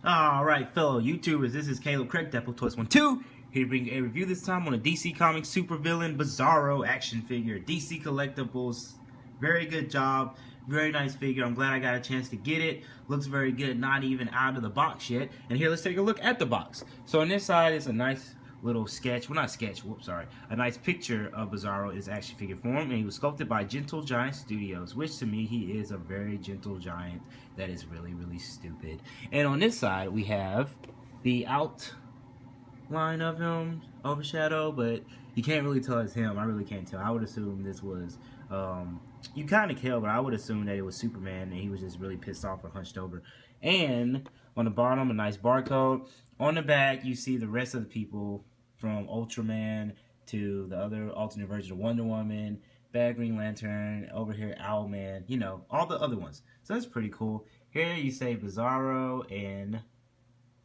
Alright, fellow YouTubers, this is Caleb Collectables Toys 12 here to bring a review this time on a DC Comics supervillain Bizarro action figure. DC Collectables, very good job, very nice figure. I'm glad I got a chance to get it. Looks very good, not even out of the box yet. And here, let's take a look at the box. So on this side is a nice little sketch, well not sketch, whoops, sorry, a nice picture of Bizarro in his action figure form, and he was sculpted by Gentle Giant Studios, which to me he is a very gentle giant that is really, really stupid. And on this side we have the outline of him, overshadow, but you can't really tell it's him. I really can't tell. I would assume this was, you kind of can, but I would assume that it was Superman and he was just really pissed off or hunched over. And on the bottom, a nice barcode. On the back, you see the rest of the people, from Ultraman to the other alternate version of Wonder Woman, Bad Green Lantern, over here Owlman, you know, all the other ones. So that's pretty cool. Here you say Bizarro and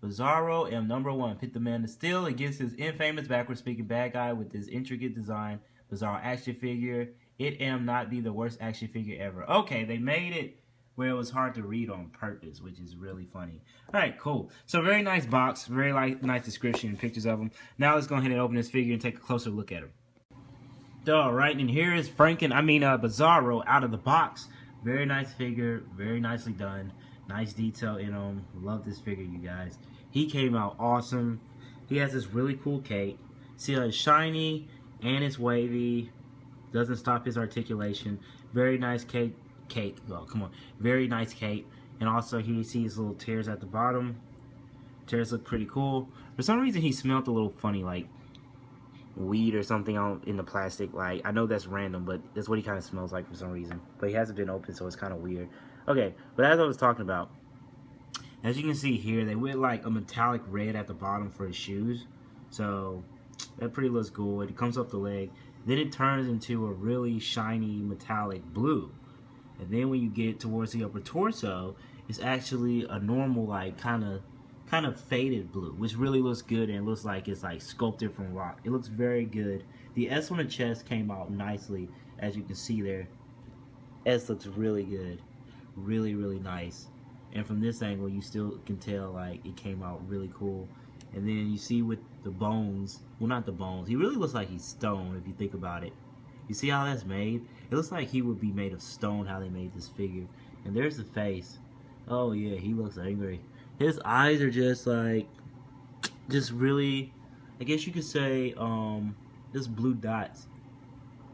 #1, pit the man to steal against his infamous backward speaking bad guy with his intricate design, Bizarro action figure. It am not be the worst action figure ever. Okay, they made it where it was hard to read on purpose, which is really funny. Alright, cool. So very nice box, very nice description and pictures of them. Now let's go ahead and open this figure and take a closer look at him. Alright, and here is Bizarro out of the box. Very nice figure, very nicely done. Nice detail in him. Love this figure, you guys. He came out awesome. He has this really cool cape. See how it's shiny and it's wavy. Doesn't stop his articulation. Very nice cape. Oh, come on. Very nice cape. And also here you see his little tears at the bottom. Tears look pretty cool. For some reason he smelled a little funny, like weed or something out in the plastic. Like, I know that's random, but that's what he kind of smells like for some reason. But he hasn't been open, so it's kind of weird. Okay, but as I was talking about, as you can see here, they went like a metallic red at the bottom for his shoes. So that pretty looks cool. It comes up the leg. Then it turns into a really shiny metallic blue. And then when you get towards the upper torso, it's actually a normal, like, kind of faded blue, which really looks good, and it looks like it's like sculpted from rock. It looks very good. The S on the chest came out nicely, as you can see there. S looks really good, really, really nice. And from this angle, you still can tell like it came out really cool. And then you see with the bones, well, not the bones. He really looks like he's stone if you think about it. You see how that's made? It looks like he would be made of stone, how they made this figure. And there's the face. Oh yeah, he looks angry. His eyes are just like, just really, I guess you could say, just blue dots.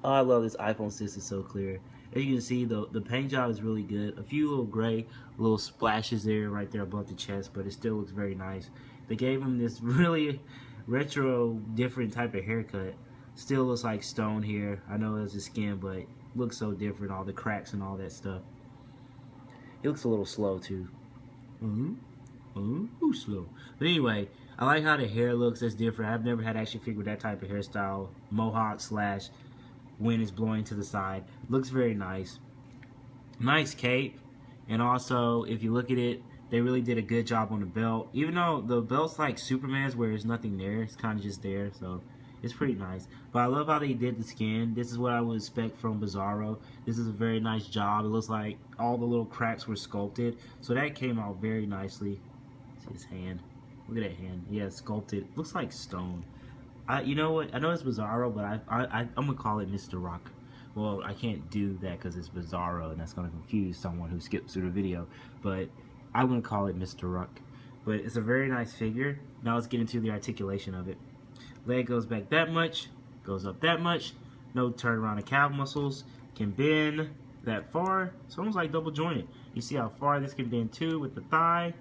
Oh, I love this iPhone 6, it's so clear. As you can see, the paint job is really good. A few little gray, little splashes there, right there above the chest, but it still looks very nice. They gave him this really retro, different type of haircut. Still looks like stone here. I know it's his skin, but looks so different. All the cracks and all that stuff. He looks a little slow too. Slow. But anyway, I like how the hair looks. That's different. I've never had action figure with that type of hairstyle. Mohawk slash wind is blowing to the side. Looks very nice. Nice cape. And also, if you look at it, they really did a good job on the belt. Even though the belt's like Superman's, where there's nothing there. It's kind of just there. So it's pretty nice. But I love how they did the skin. This is what I would expect from Bizarro. This is a very nice job. It looks like all the little cracks were sculpted. So that came out very nicely. See his hand. Look at that hand. Yeah, sculpted. Looks like stone. You know what? I know it's Bizarro, but I'm going to call it Mr. Rock. Well, I can't do that because it's Bizarro, and that's going to confuse someone who skips through the video. But I'm going to call it Mr. Rock. But it's a very nice figure. Now let's get into the articulation of it. Leg goes back that much, goes up that much, no turn around the calf muscles, can bend that far. It's almost like double jointed. You see how far this can bend too with the thigh.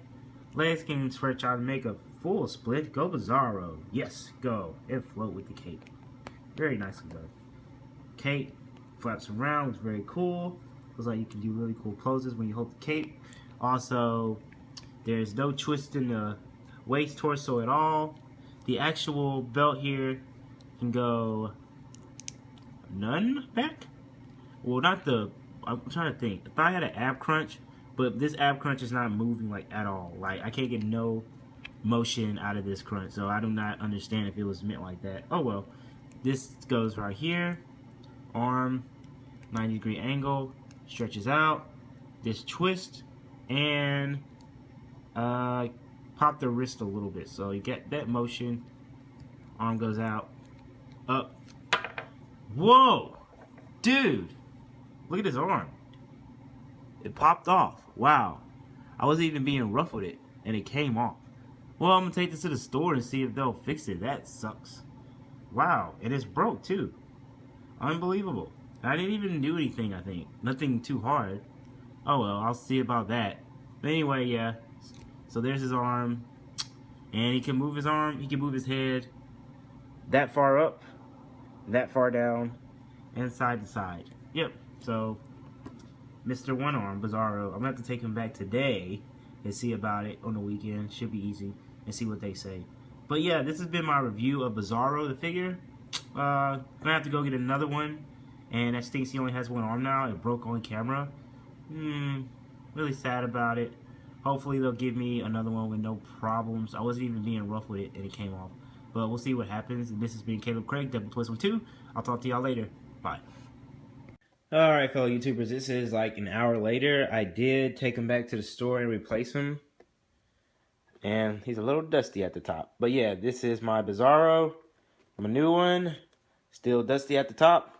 Legs can stretch out and make a full split. Go Bizarro. Yes, go. And float with the cape. Very nicely done. Cape flaps around, looks very cool. Looks like you can do really cool poses when you hold the cape. Also, there's no twist in the waist torso at all. The actual belt here can go none back. Well, not the, I'm trying to think. The thigh had an ab crunch, but this ab crunch is not moving like at all. Like, I can't get no motion out of this crunch, so I do not understand if it was meant like that. Oh well. This goes right here. Arm, 90-degree angle, stretches out. This twist, and pop the wrist a little bit. So you get that motion. Arm goes out, up. Whoa, dude! Look at his arm. It popped off. Wow. I wasn't even being rough with it, and it came off. Well, I'm gonna take this to the store and see if they'll fix it. That sucks. Wow, and it's broke too. Unbelievable. I didn't even do anything, I think. Nothing too hard. Oh well, I'll see about that. But anyway, yeah. So there's his arm. And he can move his arm, he can move his head that far up, that far down, and side to side. Yep, so Mr. One Arm, Bizarro. I'm gonna have to take him back today and see about it on the weekend. Should be easy, and see what they say. But yeah, this has been my review of Bizarro, the figure. Gonna have to go get another one, and that stinks he only has one arm now. It broke on camera. Really sad about it. Hopefully they'll give me another one with no problems. I wasn't even being rough with it, and it came off. But we'll see what happens. And this has been Caleb Craig, deadpool12. I'll talk to y'all later. Bye. Alright, fellow YouTubers, this is like an hour later. I did take him back to the store and replace him. And he's a little dusty at the top. But yeah, this is my Bizarro. I'm a new one. Still dusty at the top.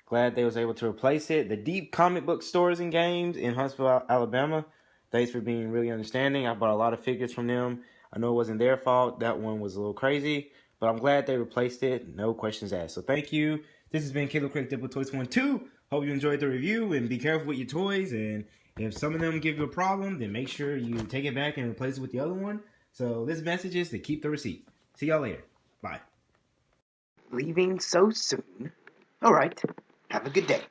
Glad they was able to replace it. The Deep Comic Book Stores and Games in Huntsville, Alabama. Thanks for being really understanding. I bought a lot of figures from them. I know it wasn't their fault. That one was a little crazy. But I'm glad they replaced it. No questions asked. So thank you. This has been Caleb Craig, deadpool12. Hope you enjoyed the review, and be careful with your toys. And if some of them give you a problem, then make sure you take it back and replace it with the other one. So this message is to keep the receipt. See y'all later. Bye. Leaving so soon? All right. Have a good day.